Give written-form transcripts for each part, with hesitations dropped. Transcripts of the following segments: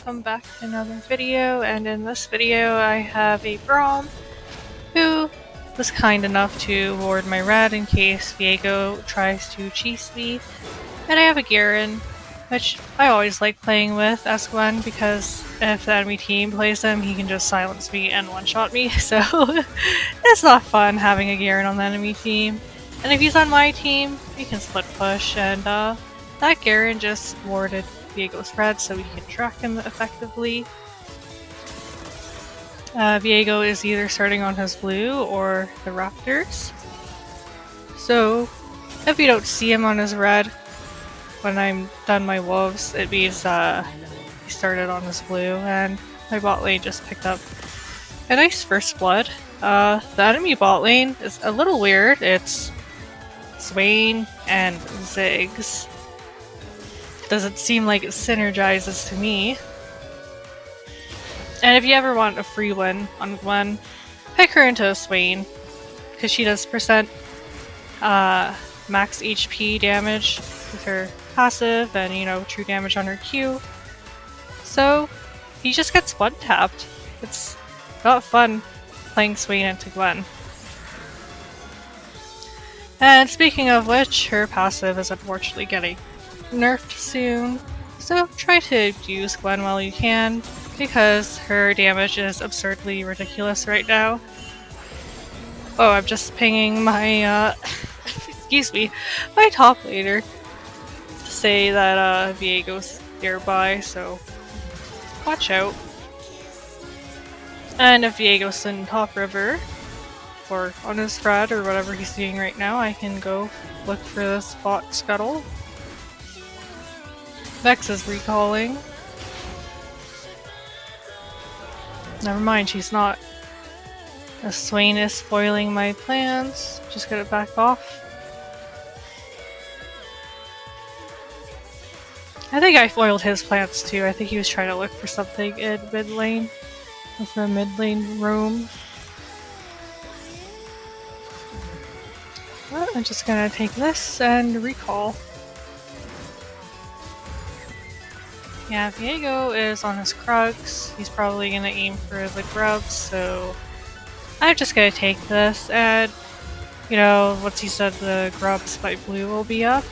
welcome back to another video, and in this video I have a Braum who was kind enough to ward my red in case Viego tries to cheese me, and I have a Garen, which I always like playing with as Gwen because if the enemy team plays him he can just silence me and one-shot me, so it's not fun having a Garen on the enemy team. And if he's on my team, we can split push, and that Garen just warded Viego's red so we can track him effectively. Viego is either starting on his blue or the Raptors. So if you don't see him on his red when I'm done my wolves, it means he started on his blue, and my bot lane just picked up a nice first blood. The enemy bot lane is a little weird. It's Swain and Ziggs. Doesn't seem like it synergizes to me. And if you ever want a free win on Gwen, pick her into a Swain, because she does percent max HP damage with her passive and, you know, true damage on her Q. So he just gets one tapped. It's not fun playing Swain into Gwen. And speaking of which, her passive is unfortunately getting nerfed soon, so try to use Gwen while you can, because her damage is absurdly ridiculous right now. Oh, I'm just pinging my, excuse me, my top laner to say that, Viego's nearby, so watch out. And if Viego's in top river, or on his red, or whatever he's doing right now, I can go look for this bot scuttle. Vex is recalling. Never mind, she's not. The Swain is spoiling my plans. Just gotta back off. I think I foiled his plans too. I think he was trying to look for something in mid lane. With the mid lane roam. Well, I'm just gonna take this and recall. Yeah, Viego is on his Krugs. He's probably gonna aim for the grubs, so I'm just gonna take this, and you know, once he said the grubs, my blue will be up.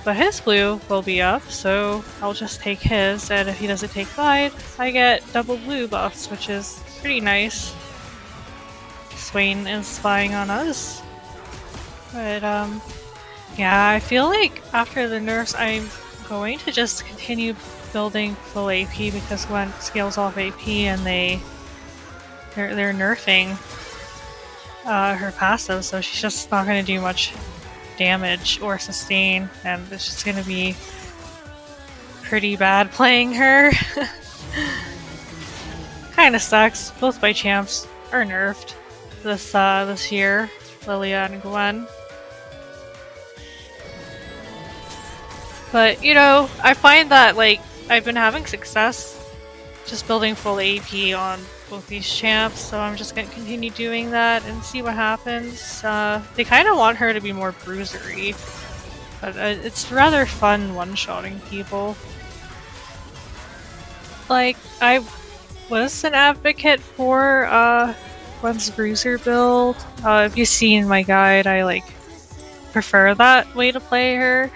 But his blue will be up, so I'll just take his, and if he doesn't take mine, I get double blue buffs, which is pretty nice. Swain is spying on us. But yeah, I feel like after the nerfs I'm going to just continue building full AP because Gwen scales off AP and they're nerfing her passive, so she's just not going to do much damage or sustain, and it's just going to be pretty bad playing her. Kinda sucks. Both my champs are nerfed this year, Lilia and Gwen. But, you know, I find that, like, I've been having success just building full AP on both these champs, so I'm just gonna continue doing that and see what happens. They kind of want her to be more bruisery, but it's rather fun one-shotting people. Like, I was an advocate for Gwen's bruiser build. If you've seen my guide, I, like, prefer that way to play her.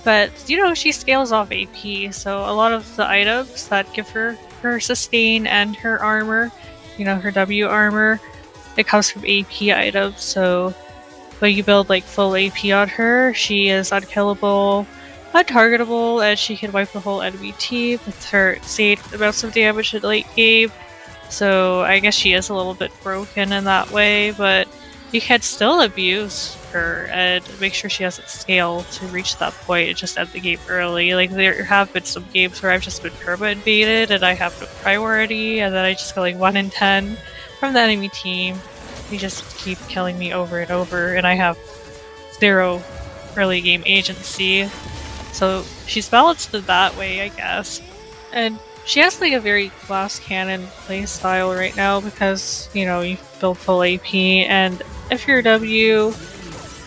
But, you know, she scales off AP, so a lot of the items that give her her sustain and her armor, you know, her W armor, it comes from AP items, so when you build like full AP on her, she is unkillable, untargetable, and she can wipe the whole enemy team with her insane amounts of damage in late game. So I guess she is a little bit broken in that way, but you can still abuse her and make sure she doesn't scale to reach that point and just end the game early. Like, there have been some games where I've just been perma-invaded and I have no priority, and then I just go like 1 in 10 from the enemy team. They just keep killing me over and over, and I have 0 early game agency. So she's balanced in that way, I guess. And she has like a very glass cannon playstyle right now because, you know, you build full AP, and if your W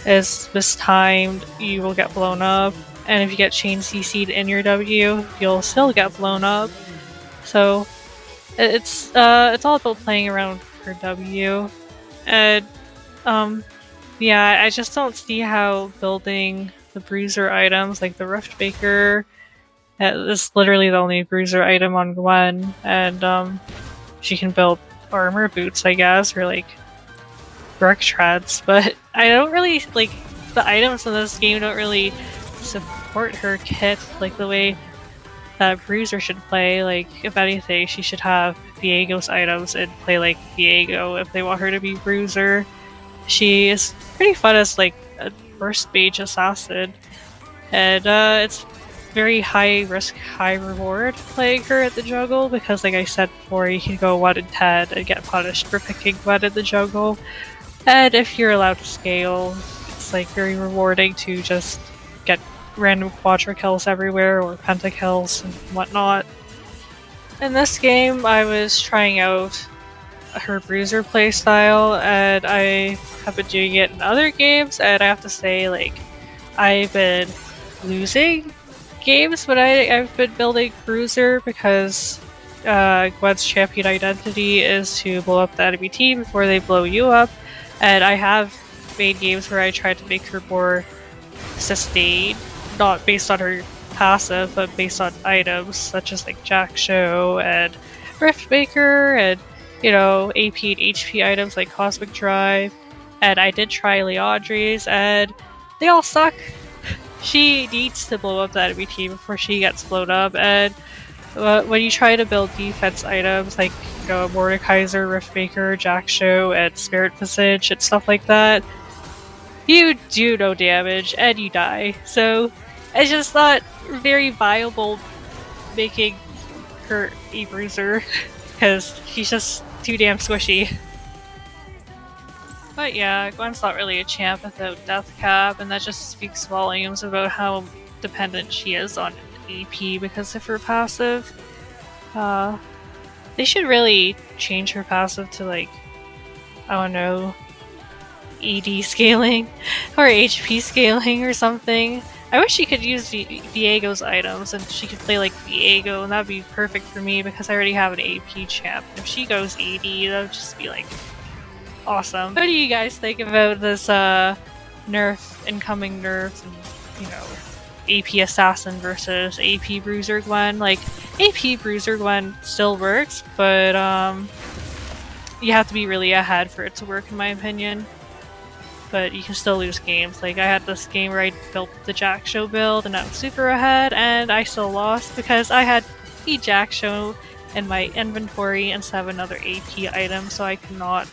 is mistimed, you will get blown up, and if you get chain CC'd in your W, you'll still get blown up. So it's all about playing around her W, and yeah, I just don't see how building the bruiser items like the Rift Baker is literally the only bruiser item on Gwen, and she can build armor boots, I guess, or like brick treads, but I don't really like the items in this game don't really support her kit like the way that Bruiser should play. Like, if anything, she should have Viego's items and play like Viego if they want her to be Bruiser. She is pretty fun as like a first mage assassin, and it's very high risk, high reward playing her at the jungle because, like I said before, you can go 1 in 10 and get punished for picking one in the jungle. And if you're allowed to scale, it's like very rewarding to just get random quadra kills everywhere or pentakills and whatnot. In this game, I was trying out her bruiser playstyle, and I have been doing it in other games, and I have to say, like, I've been losing games when I've been building bruiser because Gwen's champion identity is to blow up the enemy team before they blow you up. And I have made games where I tried to make her more sustained, not based on her passive, but based on items such as like Jack Show and Rift Maker and, you know, AP and HP items like Cosmic Drive. And I did try Leandre's, and they all suck. She needs to blow up the enemy team before she gets blown up, and when you try to build defense items like, you know, Mordekaiser, Riftmaker, Jack Show, and Spirit Visage and stuff like that, you do no damage and you die. So it's just not very viable making her a bruiser because she's just too damn squishy. But yeah, Gwen's not really a champ without death cap, and that just speaks volumes about how dependent she is on AP because of her passive. They should really change her passive to, like, I don't know, ED scaling or HP scaling or something. I wish she could use Viego's items and she could play like Viego, and that'd be perfect for me because I already have an AP champ. If she goes AD, that would just be like awesome. What do you guys think about this incoming nerfs, and, you know, AP Assassin versus AP Bruiser Gwen? Like, AP Bruiser Gwen still works, but you have to be really ahead for it to work, in my opinion. But you can still lose games. Like, I had this game where I built the Jack Show build and I was super ahead, and I still lost because I had a Jack Show in my inventory and 7 other AP items, so I could not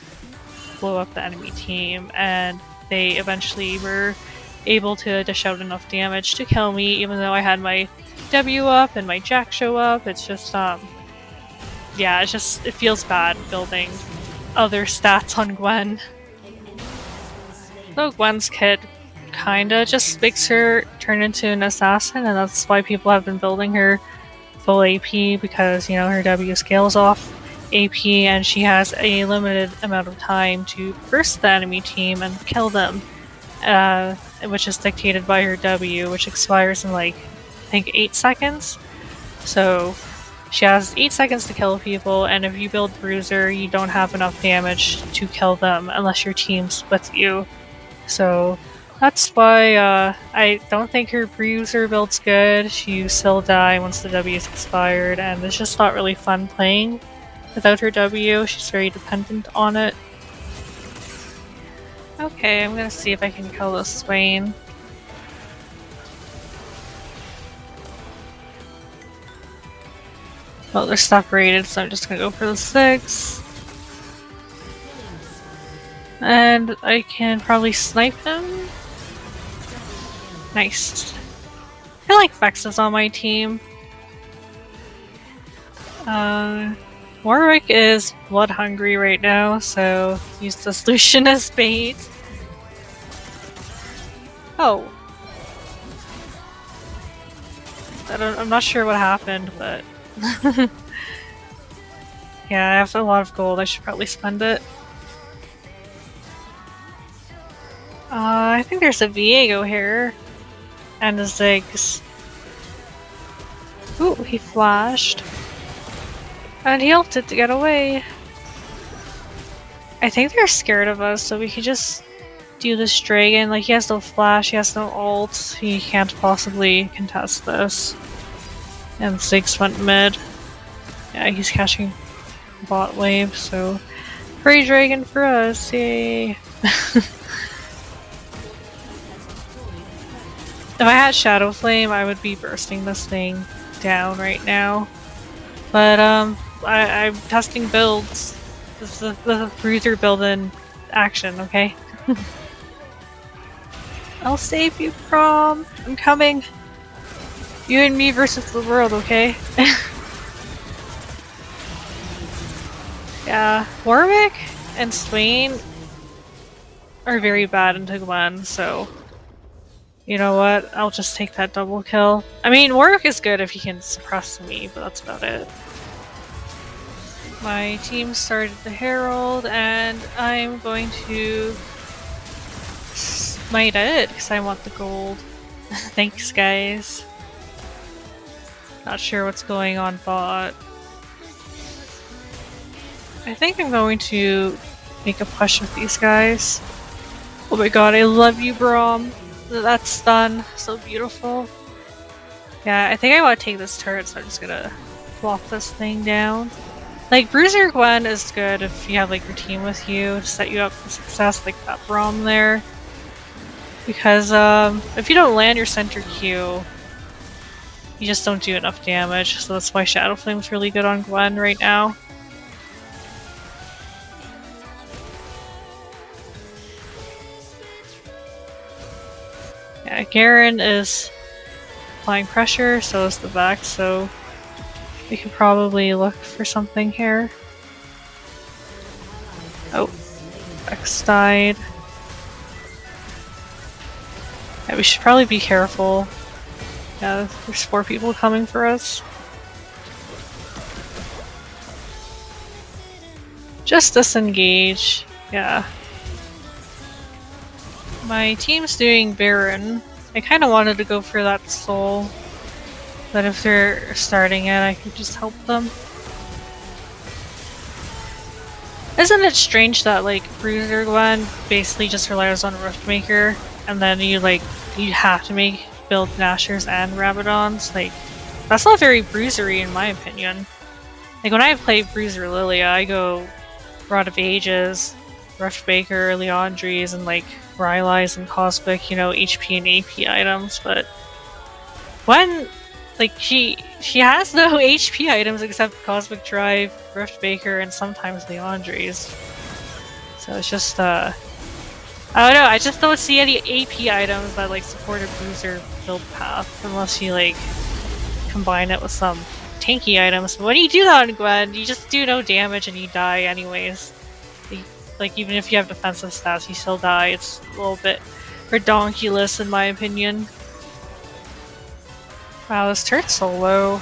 blow up the enemy team, and they eventually were able to dish out enough damage to kill me, even though I had my W up and my Jack Show up. It's just, yeah, it feels bad building other stats on Gwen. So Gwen's kit kinda just makes her turn into an assassin, and that's why people have been building her full AP, because, you know, her W scales off AP and she has a limited amount of time to burst the enemy team and kill them, which is dictated by her W, which expires in, like, I think 8 seconds. So she has 8 seconds to kill people, and if you build Bruiser, you don't have enough damage to kill them unless your team splits you. So that's why I don't think her Bruiser build's good. You still die once the W is expired, and it's just not really fun playing without her W. She's very dependent on it. Okay, I'm gonna see if I can kill this Swain. Well, they're separated, so I'm just gonna go for the 6. And I can probably snipe him. Nice. I like Vexes on my team. Warwick is blood hungry right now, so use the solution as bait. Oh. I'm not sure what happened, but yeah, I have a lot of gold. I should probably spend it. I think there's a Viego here. And a Ziggs. Ooh, he flashed. And he helped it to get away. I think they're scared of us, so we can just do this dragon. Like, he has no flash, he has no ult, he can't possibly contest this. And Ziggs went mid. Yeah, he's catching bot wave, so free dragon for us, yay! If I had Shadow Flame, I would be bursting this thing down right now. But I'm testing builds. This is the Bruiser build in action, okay? I'll save you, Prom! I'm coming! You and me versus the world, okay? Yeah, Warwick and Swain are very bad into Gwen, so you know what? I'll just take that double kill. I mean, Warwick is good if he can suppress me, but that's about it. My team started the Herald, and I'm going to smite it because I want the gold. Thanks, guys. Not sure what's going on bot. I think I'm going to make a push with these guys. Oh my god, I love you, Braum. That stun, so beautiful. Yeah, I think I want to take this turret, so I'm just gonna block this thing down. Like, Bruiser Gwen is good if you have like your team with you to set you up for success, like that Braum there. Because if you don't land your center Q, you just don't do enough damage, so that's why Shadow Flame's really good on Gwen right now. Yeah, Garen is applying pressure, so is the back, so we can probably look for something here. Oh, X died. Yeah, we should probably be careful. Yeah, there's 4 people coming for us. Just disengage. Yeah. My team's doing Baron. I kind of wanted to go for that soul, but if they're starting it, I could just help them. Isn't it strange that like Bruiser Gwen basically just relies on Riftmaker, and then you have to build Nashers and Rabadons? Like, that's not very bruisery in my opinion. Like, when I play Bruiser Lilia, I go Rod of Ages, Riftmaker, Leandries, and like Rylai's and Cosmic, you know, HP and AP items, but when like she has no HP items except Cosmic Drive, Riftmaker, and sometimes Leandries. So it's just I don't know, I just don't see any AP items that like support a bruiser build path unless you like combine it with some tanky items. But when you do that on Gwen, you just do no damage and you die anyways. Like, even if you have defensive stats, you still die. It's a little bit redonkulous in my opinion. Wow, this turret's so low.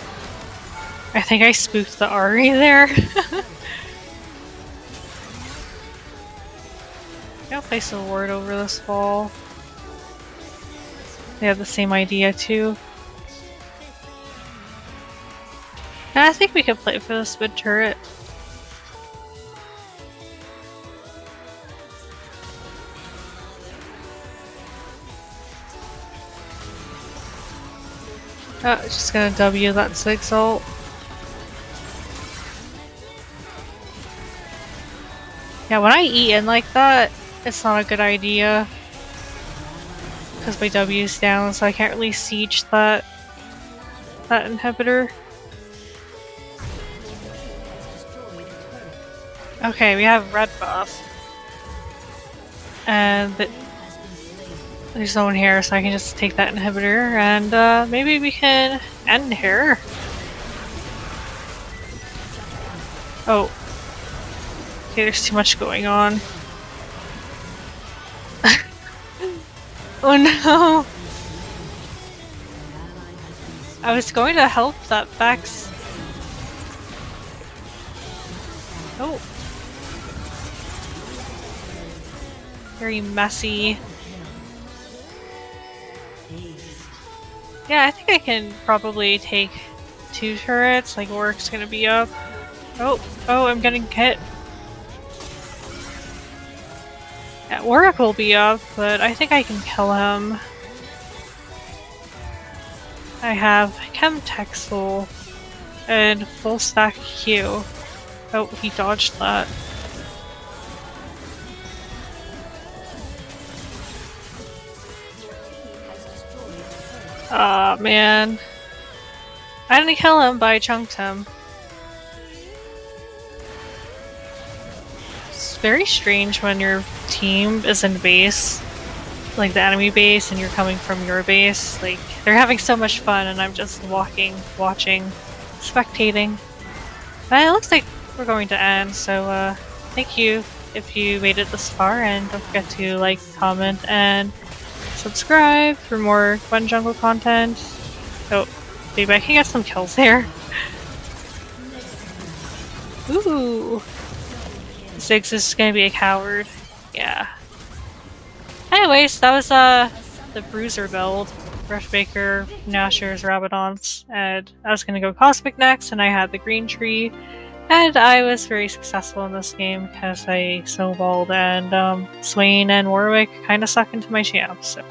I think I spooked the Ahri there. I'll place a ward over this wall. They have the same idea too. And I think we could play for this mid turret. Oh, just gonna W that Ziggs ult. Yeah, when I eat in like that, it's not a good idea. Because my W's down, so I can't really siege that inhibitor. Okay, we have red buff. And there's no one here, so I can just take that inhibitor, and maybe we can end here. Oh. Okay, there's too much going on. Oh no! I was going to help that Vex. Oh. Very messy. Yeah, I think I can probably take 2 turrets, like Warwick's gonna be up. Oh, I'm getting hit. Yeah, Warwick will be up, but I think I can kill him. I have Chem Texel and full stack Q. Oh, he dodged that. Aw, man. I didn't kill him, but I chunked him. It's very strange when your team is in base, like the enemy base, and you're coming from your base. Like, they're having so much fun, and I'm just walking, watching, spectating. But it looks like we're going to end, so thank you if you made it this far, and don't forget to like, comment, and subscribe for more fun jungle content. Oh, maybe I can get some kills there. Ooh! Ziggs is gonna be a coward. Yeah. Anyways, that was the Bruiser build. Rushbaker, Nashers, Rabadons, and I was gonna go Cosmic next, and I had the green tree. And I was very successful in this game because I snowballed, and Swain and Warwick kind of suck into my champ, so.